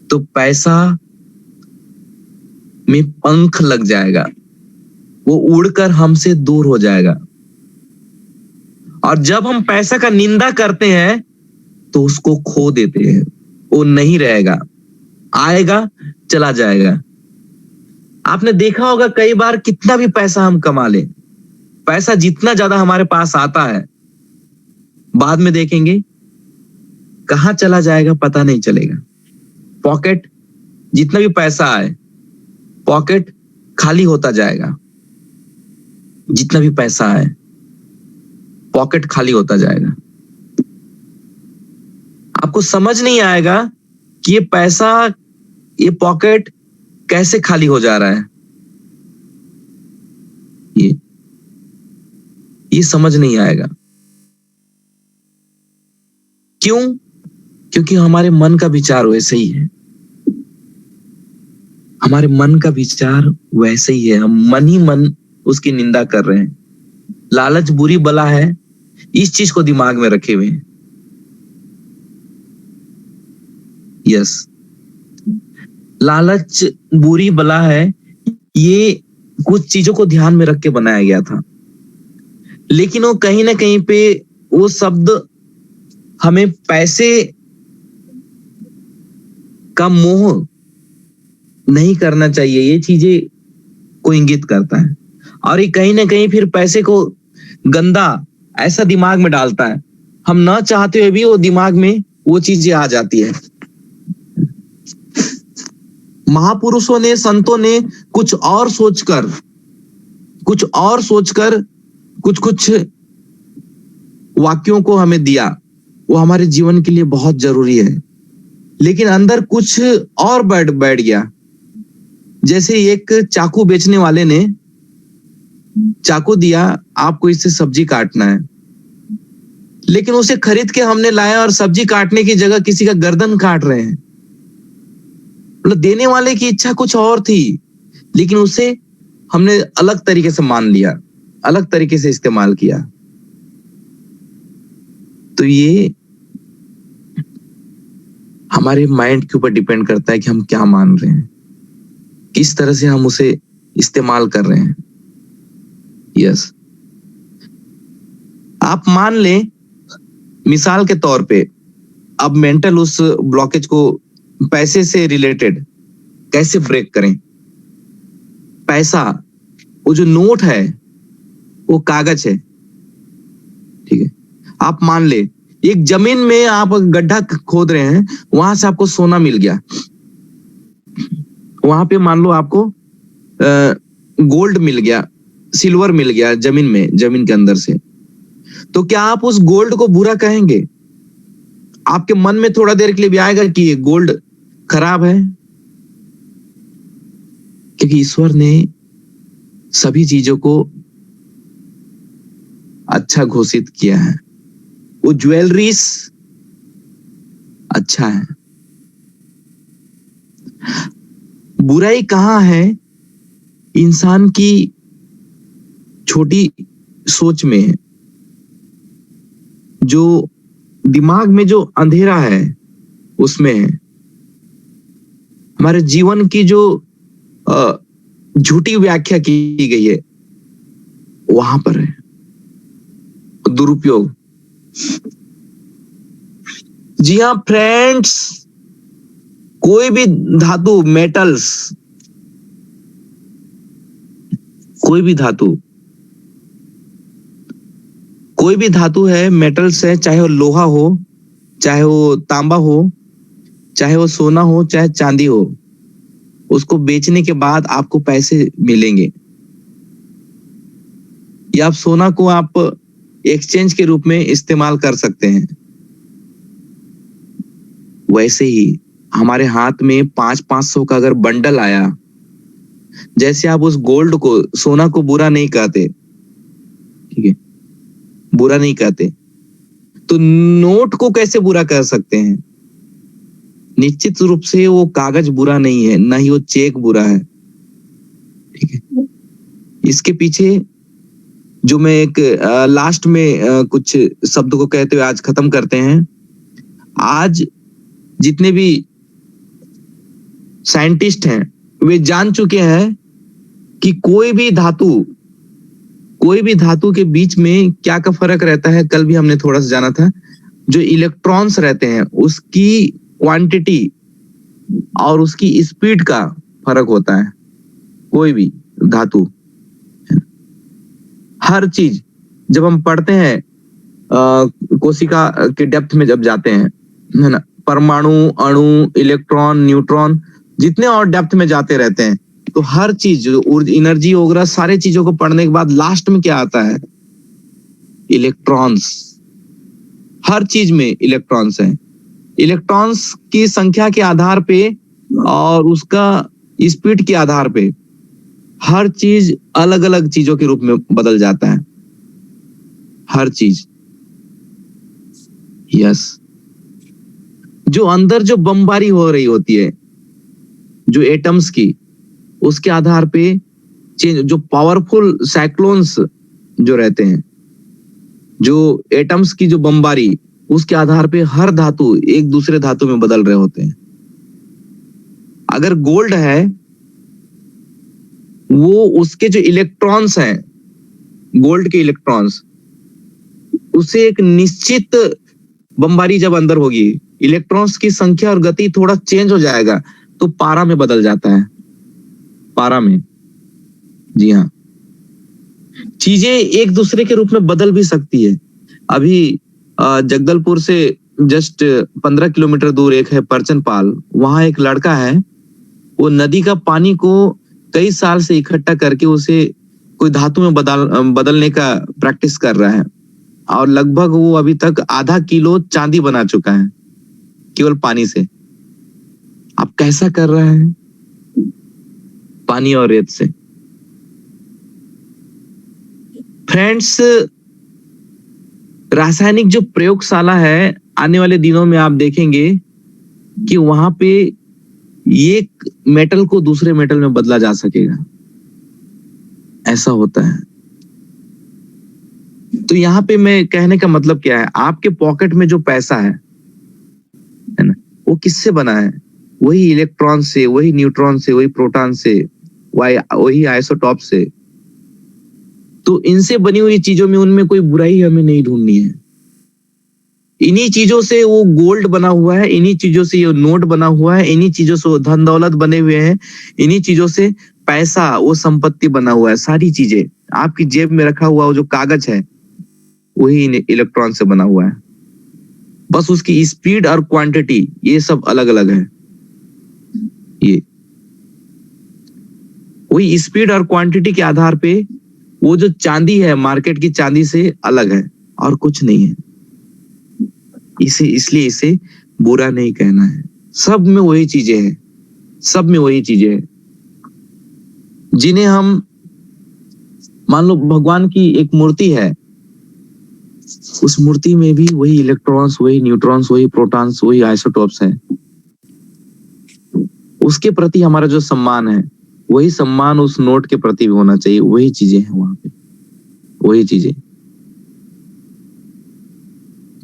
तो पैसा में पंख लग जाएगा, वो उड़कर हमसे दूर हो जाएगा। और जब हम पैसा का निंदा करते हैं तो उसको खो देते हैं, वो नहीं रहेगा, आएगा चला जाएगा। आपने देखा होगा कई बार कितना भी पैसा हम कमा लें, पैसा जितना ज्यादा हमारे पास आता है, बाद में देखेंगे कहां चला जाएगा पता नहीं चलेगा। पॉकेट जितना भी पैसा आए, पॉकेट खाली होता जाएगा। जितना भी पैसा आए, पॉकेट खाली होता जाएगा। आपको समझ नहीं आएगा कि ये पैसा, ये पॉकेट कैसे खाली हो जा रहा है। ये समझ नहीं आएगा। क्यों? क्योंकि हमारे मन का विचार वैसे ही है। हमारे मन का विचार वैसे ही है, हम मन ही मन उसकी निंदा कर रहे हैं। लालच बुरी बला है, इस चीज को दिमाग में रखे हुए हैं। यस, लालच बुरी बला है, ये कुछ चीजों को ध्यान में रख के बनाया गया था। लेकिन वो कहीं ना कहीं पे वो शब्द हमें पैसे का मोह नहीं करना चाहिए, ये चीजें को इंगित करता है। और ये कहीं ना कहीं फिर पैसे को गंदा ऐसा दिमाग में डालता है, हम ना चाहते हुए भी वो दिमाग में वो चीजें आ जाती है। महापुरुषों ने, संतों ने कुछ और सोचकर कुछ वाक्यों को हमें दिया, वो हमारे जीवन के लिए बहुत जरूरी है। लेकिन अंदर कुछ और बैठ गया। जैसे एक चाकू बेचने वाले ने चाकू दिया, आपको इससे सब्जी काटना है, लेकिन उसे खरीद के हमने लाया और सब्जी काटने की जगह किसी का गर्दन काट रहे हैं। मतलब देने वाले की इच्छा कुछ और थी, लेकिन उसे हमने अलग तरीके से मान लिया, अलग तरीके से इस्तेमाल किया। तो ये हमारे माइंड के ऊपर डिपेंड करता है कि हम क्या मान रहे हैं, किस तरह से हम उसे इस्तेमाल कर रहे हैं। यस, आप मान लें मिसाल के तौर पे, अब मेंटल उस ब्लॉकेज को पैसे से रिलेटेड कैसे ब्रेक करें। पैसा, वो जो नोट है वो कागज है, ठीक है। आप मान ले एक जमीन में आप गड्ढा खोद रहे हैं, वहां से आपको सोना मिल गया, वहां पे मान लो आपको गोल्ड मिल गया, सिल्वर मिल गया जमीन में, जमीन के अंदर से। तो क्या आप उस गोल्ड को बुरा कहेंगे? आपके मन में थोड़ा देर के लिए भी आएगा कि ये गोल्ड खराब है, क्योंकि ईश्वर ने सभी चीजों को अच्छा घोषित किया है। वो ज्वेलरीज अच्छा है। बुराई कहाँ है? इंसान की छोटी सोच में है, जो दिमाग में जो अंधेरा है उसमें है। हमारे जीवन की जो झूठी व्याख्या की गई है वहां पर है दुरुपयोग। जी हाँ फ्रेंड्स, कोई भी धातु, मेटल्स, कोई भी धातु है, मेटल्स है, चाहे वो लोहा हो, चाहे वो तांबा हो, चाहे वो सोना हो, चाहे चांदी हो, उसको बेचने के बाद आपको पैसे मिलेंगे। या आप सोना को आप एक्सचेंज के रूप में इस्तेमाल कर सकते हैं। वैसे ही हमारे हाथ में 500-500 का अगर बंडल आया जैसे आप उस गोल्ड को, सोना को बुरा नहीं कहते, ठीक है, बुरा नहीं कहते, तो नोट को कैसे बुरा कह सकते हैं? निश्चित रूप से वो कागज बुरा नहीं है, ना ही वो चेक बुरा है, ठीक है। इसके पीछे जो मैं एक लास्ट में कुछ शब्द को कहते हुए आज खत्म करते हैं। आज जितने भी साइंटिस्ट हैं वे जान चुके हैं कि कोई भी धातु के बीच में क्या का फर्क रहता है। कल भी हमने थोड़ा सा जाना था, जो इलेक्ट्रॉन्स रहते हैं उसकी क्वांटिटी और उसकी स्पीड का फर्क होता है। कोई भी धातु, हर चीज जब हम पढ़ते हैं कोशिका के डेप्थ में जब जाते हैं, है ना, परमाणु, अणु, इलेक्ट्रॉन, न्यूट्रॉन, जितने और डेप्थ में जाते रहते हैं, तो हर चीज जो एनर्जी वगैरह सारे चीजों को पढ़ने के बाद लास्ट में क्या आता है? इलेक्ट्रॉन्स। हर चीज में इलेक्ट्रॉन्स हैं। इलेक्ट्रॉन्स की संख्या के आधार पे और उसका स्पीड के आधार पे हर चीज अलग अलग चीजों के रूप में बदल जाता है। हर चीज, यस। जो अंदर जो बमबारी हो रही होती है जो एटम्स की, उसके आधार पे चेंज, जो पावरफुल साइक्लोन्स जो रहते हैं, जो एटम्स की जो बमबारी, उसके आधार पे हर धातु एक दूसरे धातु में बदल रहे होते हैं। अगर गोल्ड है, वो उसके जो इलेक्ट्रॉन्स हैं, गोल्ड के इलेक्ट्रॉन्स, उसे एक निश्चित बमबारी जब अंदर होगी, इलेक्ट्रॉन्स की संख्या और गति थोड़ा चेंज हो जाएगा तो पारा में बदल जाता है। पारा में, जी हाँ, चीजें एक दूसरे के रूप में बदल भी सकती है। अभी जगदलपुर से जस्ट 15 किलोमीटर दूर एक है परचनपाल, वहां एक लड़का है, वो नदी का पानी को कई साल से इकट्ठा करके उसे कोई धातु में बदलने का प्रैक्टिस कर रहा है, और लगभग वो अभी तक आधा किलो चांदी बना चुका है केवल पानी से। अब कैसा कर रहा है? पानी और रेत से। फ्रेंड्स, रासायनिक जो प्रयोगशाला है, आने वाले दिनों में आप देखेंगे कि वहां पे एक मेटल को दूसरे मेटल में बदला जा सकेगा। ऐसा होता है। तो यहाँ पे मैं कहने का मतलब क्या है, आपके पॉकेट में जो पैसा है ना, वो किससे बना है? वही इलेक्ट्रॉन से, वही न्यूट्रॉन से, वही प्रोटॉन से, वही आइसोटॉप से। तो इनसे बनी हुई चीजों में, उनमें कोई बुराई हमें नहीं ढूंढनी है। इन्हीं चीजों से वो गोल्ड बना हुआ है, इन्हीं चीजों से ये नोट बना हुआ है, इन्हीं चीजों से वो धन दौलत बने हुए हैं, इन्हीं चीजों से पैसा, वो संपत्ति बना हुआ है। सारी चीजें आपकी जेब में रखा हुआ वो जो कागज है, वही इलेक्ट्रॉन से बना हुआ है। बस उसकी स्पीड और क्वांटिटी ये सब अलग अलग है। ये वही स्पीड और क्वांटिटी के आधार पे वो जो चांदी है मार्केट की चांदी से अलग है और कुछ नहीं है। इसलिए इसे बुरा नहीं कहना है। सब में वही चीजें हैं, सब में वही चीजें हैं जिन्हें हम, मान लो भगवान की एक मूर्ति है, उस मूर्ति में भी वही इलेक्ट्रॉन्स, वही न्यूट्रॉन्स, वही प्रोटॉन्स, वही आइसोटॉप्स है। उसके प्रति हमारा जो सम्मान है, वही सम्मान उस नोट के प्रति भी होना चाहिए। वही चीजें हैं वहां पे, वही चीजें।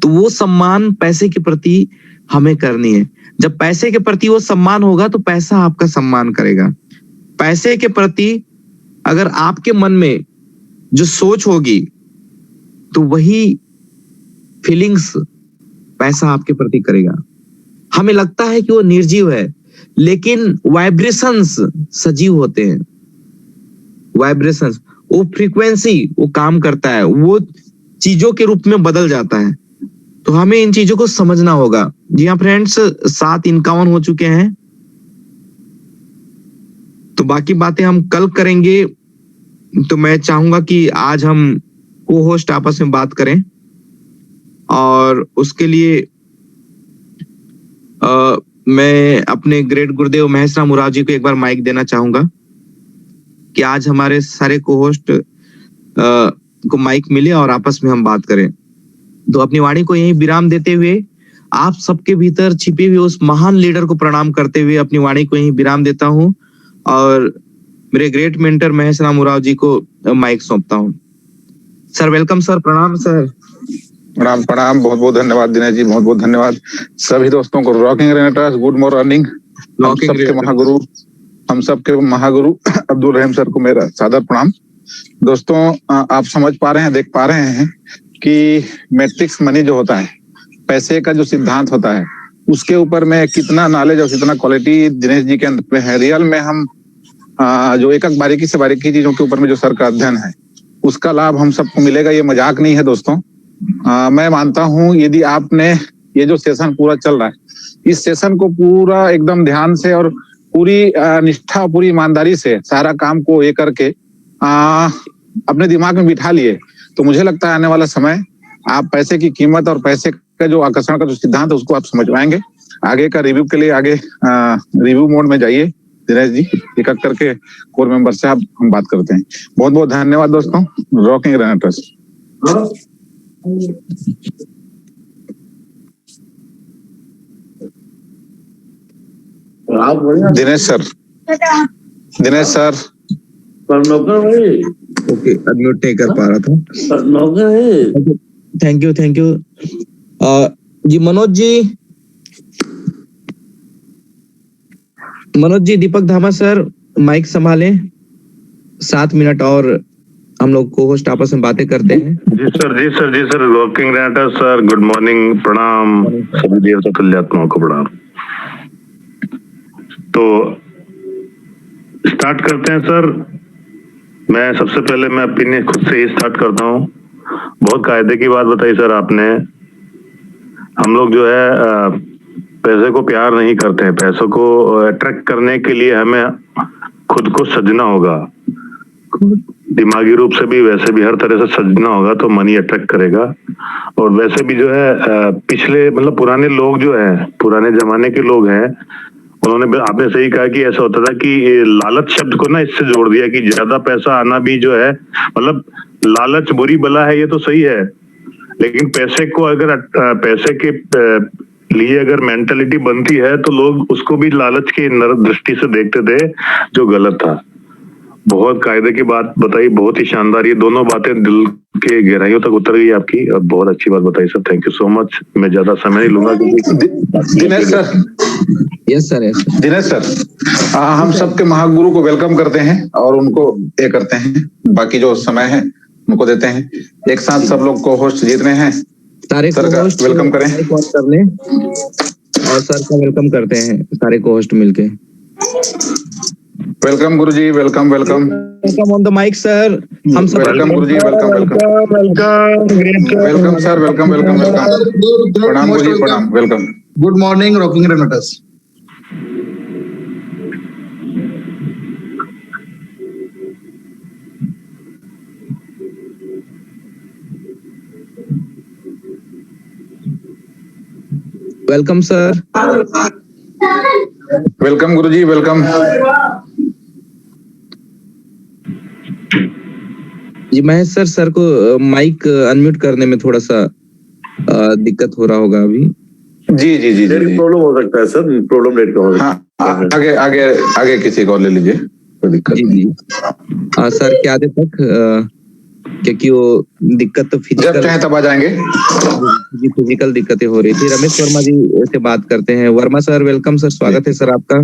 तो वो सम्मान पैसे के प्रति हमें करनी है। जब पैसे के प्रति वो सम्मान होगा तो पैसा आपका सम्मान करेगा। पैसे के प्रति अगर आपके मन में जो सोच होगी तो वही फीलिंग्स पैसा आपके प्रति करेगा। हमें लगता है कि वो निर्जीव है, लेकिन वाइब्रेशंस सजीव होते हैं। वाइब्रेशंस, वो फ्रीक्वेंसी वो काम करता है, वो चीजों के रूप में बदल जाता है। तो हमें इन चीजों को समझना होगा। जी हाँ फ्रेंड्स, 7:51 हो चुके हैं, तो बाकी बातें हम कल करेंगे। तो मैं चाहूंगा कि आज हम को होस्ट आपस में बात करें, और उसके लिए मैं अपने ग्रेट गुरुदेव महेश राम उराव जी को एक बार माइक देना चाहूंगा। कि आज हमारे सारे को होस्ट को माइक मिले और आपस में हम बात करें। तो अपनी वाणी को यही विराम देते हुए आप सबके भीतर छिपे हुए उस महान लीडर को प्रणाम करते हुए अपनी वाणी को यही विराम देता हूं और मेरे ग्रेट मेंटर महेश राम उरांव जी को माइक सौंपता हूं। सर वेलकम सर, प्रणाम सर। प्रणाम प्रणाम, बहुत बहुत धन्यवाद दिनेश जी, बहुत बहुत धन्यवाद। सभी दोस्तों को रॉकिंग रेनेटर्स गुड मॉर्निंग। हम सबके महागुरु अब्दुल रहीम सर को मेरा सादर प्रणाम। दोस्तों आप समझ पा रहे हैं, देख पा रहे हैं कि मैट्रिक्स मनी जो होता है, पैसे का जो सिद्धांत होता है, उसके ऊपर में कितना नॉलेज और कितना क्वालिटी दिनेश जी के अंदर में है। रियल में हम जो एक बारीकी से बारीकी चीजों के ऊपर में जो सर का अध्ययन है, उसका लाभ हम सबको मिलेगा। ये मजाक नहीं है दोस्तों। मैं मानता हूं यदि आपने ये जो सेशन पूरा चल रहा है, इस सेशन को पूरा एकदम ध्यान से और पूरी निष्ठा, पूरी ईमानदारी से सारा काम को ये करके अपने दिमाग में बिठा लिए, तो मुझे लगता है आने वाला समय आप पैसे की कीमत और पैसे का जो आकर्षण का जो सिद्धांत है उसको आप समझ पाएंगे। आगे का रिव्यू के लिए आगे रिव्यू मोड में जाइए दिनेश जी, एक एक करके कोर मेंबर से आप हम बात करते हैं। बहुत बहुत धन्यवाद दोस्तों। रॉकिंग रेनेटर्स। दिनेश सर, दिनेश सर नौकर भाई, ओके, अनम्यूट नहीं कर पा रहा था। नौकर है। थैंक यू जी। मनोज जी, दीपक धामा सर माइक संभालें। 7 मिनट और हम लोग को होस्ट आपस में बातें करते हैं। जी सर। रॉकिंग रेनेटर सर गुड मॉर्निंग, प्रणाम। सभी देवता तुल्यात्माओं को प्रणाम। तो स्टार्ट करते हैं सर। मैं सबसे पहले मैं अपनी खुद से ही स्टार्ट करता हूँ। बहुत कायदे की बात बताई सर आपने। हम लोग जो है पैसे को प्यार नहीं करते हैं, पैसों को अट्रैक्ट करने के लिए हमें खुद को सजना होगा, दिमागी रूप से भी वैसे भी हर तरह से सजना होगा, तो मनी अट्रैक्ट करेगा। और वैसे भी जो है पिछले मतलब पुराने लोग जो है, पुराने जमाने के लोग हैं, उन्होंने, आपने सही कहा कि ऐसा होता था कि लालच शब्द को ना इससे जोड़ दिया कि ज्यादा पैसा आना भी जो है, मतलब लालच बुरी बला है, ये तो सही है, लेकिन पैसे को अगर पैसे के लिए अगर मेंटालिटी बनती है तो लोग उसको भी लालच की दृष्टि से देखते थे, जो गलत था। बहुत कायदे की बात बताई, बहुत ही शानदार। ये दोनों बातें दिल के गहराइयों तक उतर गई आपकी, और बहुत अच्छी बात बताई sir. Thank you so much. मैं ज्यादा समय नहीं लूंगा Dinesh sir. Yes sir. Dinesh sir, हम सबके महागुरु को वेलकम करते हैं और उनको ये करते हैं, बाकी जो समय है उनको देते हैं। एक साथ सब लोग को होस्ट जीत रहे हैं, सारे सर का वेलकम करें कर लें और सर का वेलकम करते हैं सारे को होस्ट मिलके। Welcome guruji, welcome welcome on the mic sir. हम सब welcome guruji, welcome sir, welcome प्रणाम गुरुजी, प्रणाम, वेलकम। गुड मॉर्निंग रॉकिंग रेनेटर्स। Welcome sir. Welcome guruji, welcome. जी महेश सर को माइक अनम्यूट करने में थोड़ा सा दिक्कत हो रहा होगा अभी। जी जी जी जी, प्रॉब्लम हो सकता है सर, प्रॉब्लम नेट का हो सकता है। हाँ, आगे आगे आगे किसी को ले लीजिए, कोई दिक्कत जी। सर क्या आधे तक, क्योंकि वो दिक्कत तो फिजिकल, जब चाहे तब आ जाएंगे। फिजिकल दिक्कतें हो रही थी। रमेश वर्मा जी से बात करते हैं। वर्मा सर वेलकम सर, स्वागत है सर आपका।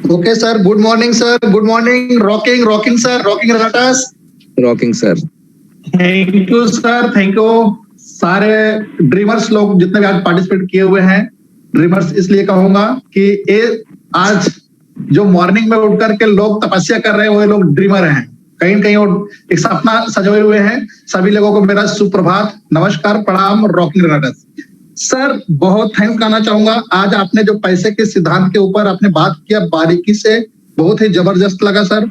Okay sir, good morning sir, good morning rocking sir, rocking रेनेटर्स। Rocking sir. Thank you sir, thank you. सारे ड्रीमर्स लोग जितने भी आज पार्टिसिपेट किए हुए हैं, ड्रीमर्स इसलिए कहूंगा कि ये आज जो मॉर्निंग में उठ करके लोग तपस्या कर रहे हैं, वो लोग ड्रीमर हैं। कहीं न कहीं वो एक सपना सजोए हुए हैं। सभी लोगों को मेरा सुप्रभात, नमस्कार, प्रणाम रॉकिंग रेनेटर्स। सर बहुत थैंक्स कहना चाहूंगा। आज आपने जो पैसे के सिद्धांत के ऊपर आपने बात किया बारीकी से, बहुत ही जबरदस्त लगा सर।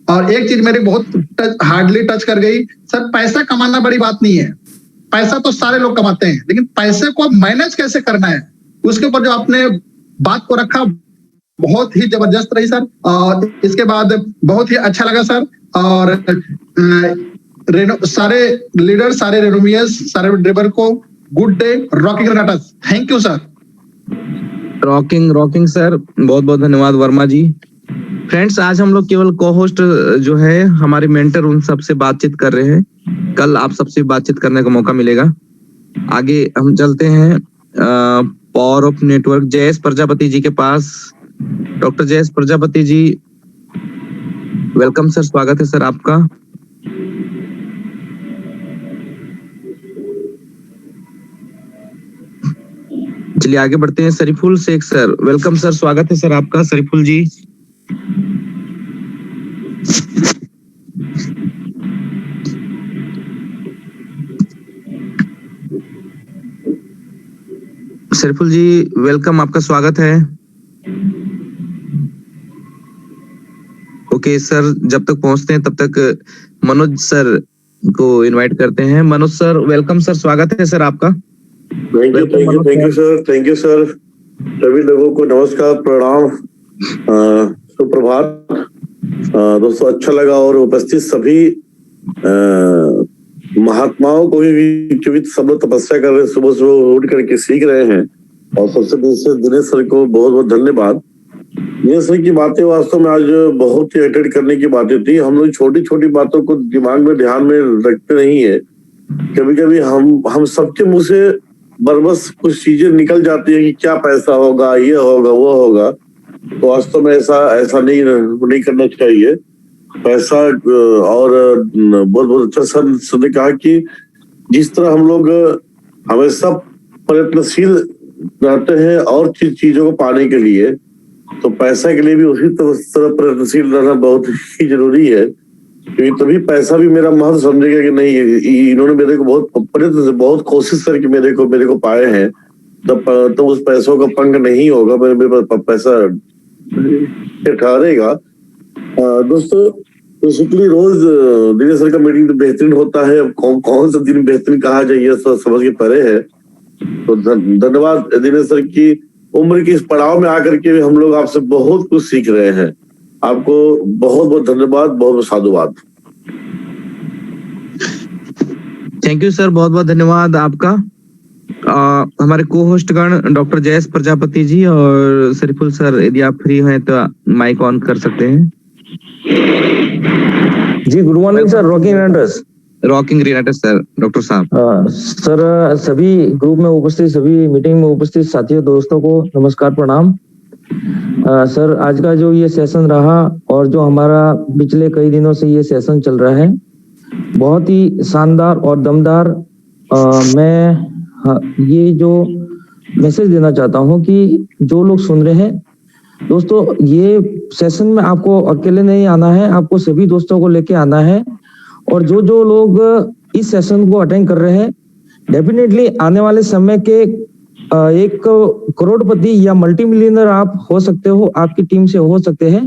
और एक चीज मेरी बहुत हार्डली टच कर गई सर, पैसा कमाना बड़ी बात नहीं है, पैसा तो सारे लोग कमाते हैं, लेकिन पैसे को मैनेज कैसे करना है उसके ऊपर जो आपने बात को रखा, बहुत ही जबरदस्त रही सर। और इसके बाद बहुत ही अच्छा लगा सर। और सारे लीडर, सारे रेनोमियर्स, सारे ड्राइवर को गुड डे, रॉकिंग रनाटस। Thank you sir. Rocking sir, बहुत बहुत धन्यवाद वर्मा जी। फ्रेंड्स, आज हम लोग केवल को होस्ट जो है हमारे मेंटर उन सबसे बातचीत कर रहे हैं। कल आप सबसे बातचीत करने का मौका मिलेगा। आगे हम चलते हैं power of network Jayesh Prajapati ji के पास। Doctor Jayesh Prajapati ji, welcome sir, स्वागत है सर आपका। चलिए आगे बढ़ते हैं। Shariful Sheikh sir, welcome sir, स्वागत है सर आपका। शरीफुल जी, शरीफुल जी वेलकम, आपका स्वागत है। ओके सर, जब तक पहुंचते हैं तब तक मनोज सर को इनवाइट करते हैं। मनोज सर, वेलकम सर, स्वागत है सर आपका। Thank you sir. सभी लोगों को नमस्कार, प्रणाम, सुप्रभात। दोस्तों, अच्छा लगा और उपस्थित सभी महात्माओं को भी सब लोग तपस्या कर रहे हैं, सुबह सुबह उठ करके सीख रहे हैं। और सबसे पहले दिनेश सर को बहुत बहुत धन्यवाद। दिनेश सर की बातें वास्तव में आज बहुत ही अटेंड करने की बातें थी। हम लोग छोटी छोटी बातों को दिमाग में ध्यान में रखते नहीं है। कभी कभी हम सबके मुंह से बरबस कुछ चीजें निकल जाती है कि क्या पैसा होगा, ये होगा, वो होगा। तो वास्तव में ऐसा नहीं करना चाहिए। पैसा और बहुत बहुत अच्छा सर ने कहा कि जिस तरह हम लोग हमेशा प्रयत्नशील रहते हैं और चीजों को पाने के लिए, तो पैसा के लिए भी उसी तरह प्रयत्नशील रहना बहुत ही जरूरी है। क्योंकि तभी पैसा भी मेरा महत्व समझेगा कि नहीं, इन्होंने मेरे को बहुत प्रयत्न से, बहुत कोशिश करके मेरे को पाए हैं। तो उस पैसों का पंख नहीं होगा, मेरे पास पैसा ठहरेगा। दोस्तों, बेसिकली रोज दिनेश सर का मीटिंग तो बेहतरीन होता है। अब कौन सा दिन बेहतरीन कहा जाए समझ के परे है। तो धन्यवाद दिनेश सर की उम्र की इस पड़ाव में आकर के हम लोग आपसे बहुत कुछ सीख रहे हैं। आपको बहुत बहुत धन्यवाद, बहुत बहुत साधुवाद। थैंक यू सर, बहुत बहुत धन्यवाद आपका। हमारे को होस्ट गण डॉक्टर जयेश प्रजापति जी और शरीफुल सर, यदि आप फ्री हैं तो माइक ऑन कर सकते हैं। जी, गुड मॉर्निंग सर। रॉकिंग रिनाटस सर, डॉक्टर साहब। सर, सभी ग्रुप में उपस्थित, सभी मीटिंग में उपस्थित साथियों, दोस्तों को नमस्कार, प्रणाम। सर, आज का जो ये सेशन रहा और जो हमारा पिछले कई दिनों से ये सेशन चल रहा है, बहुत ही शानदार और दमदार। मैं ये जो मैसेज देना चाहता हूँ कि जो लोग सुन रहे हैं दोस्तों, ये सेशन में आपको अकेले नहीं आना है, आपको सभी दोस्तों को लेके आना है। और जो लोग इस सेशन को अटेंड कर रहे हैं, डेफिनेटली आने वाले समय के एक करोड़पति या मल्टी मिलियनर आप हो सकते हो, आपकी टीम से हो सकते हैं।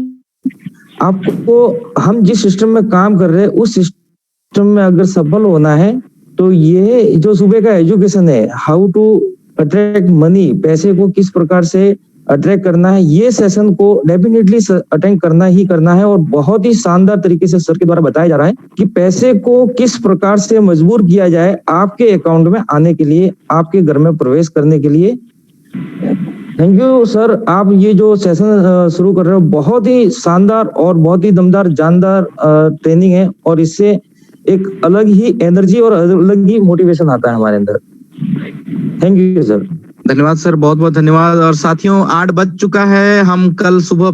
आपको हम जिस सिस्टम में काम कर रहे हैं उस सिस्टम में अगर सफल होना है तो ये जो सुबह का एजुकेशन है, हाउ टू अट्रैक्ट मनी, पैसे को किस प्रकार से अट्रैक्ट करना है, ये सेशन को डेफिनेटली अटेंड करना ही करना है। और बहुत ही शानदार तरीके से सर के द्वारा बताया जा रहा है कि पैसे को किस प्रकार से मजबूर किया जाए आपके अकाउंट में आने के लिए, आपके घर में प्रवेश करने के लिए। थैंक यू सर, आप ये जो सेशन शुरू कर रहे हो, बहुत ही शानदार और बहुत ही दमदार, जानदार ट्रेनिंग है। और इससे एक अलग ही एनर्जी और अलग ही मोटिवेशन आता है हमारे अंदर। Thank you sir. धन्यवाद सर, बहुत बहुत धन्यवाद। और साथियों, 8 बज चुका है। हम कल सुबह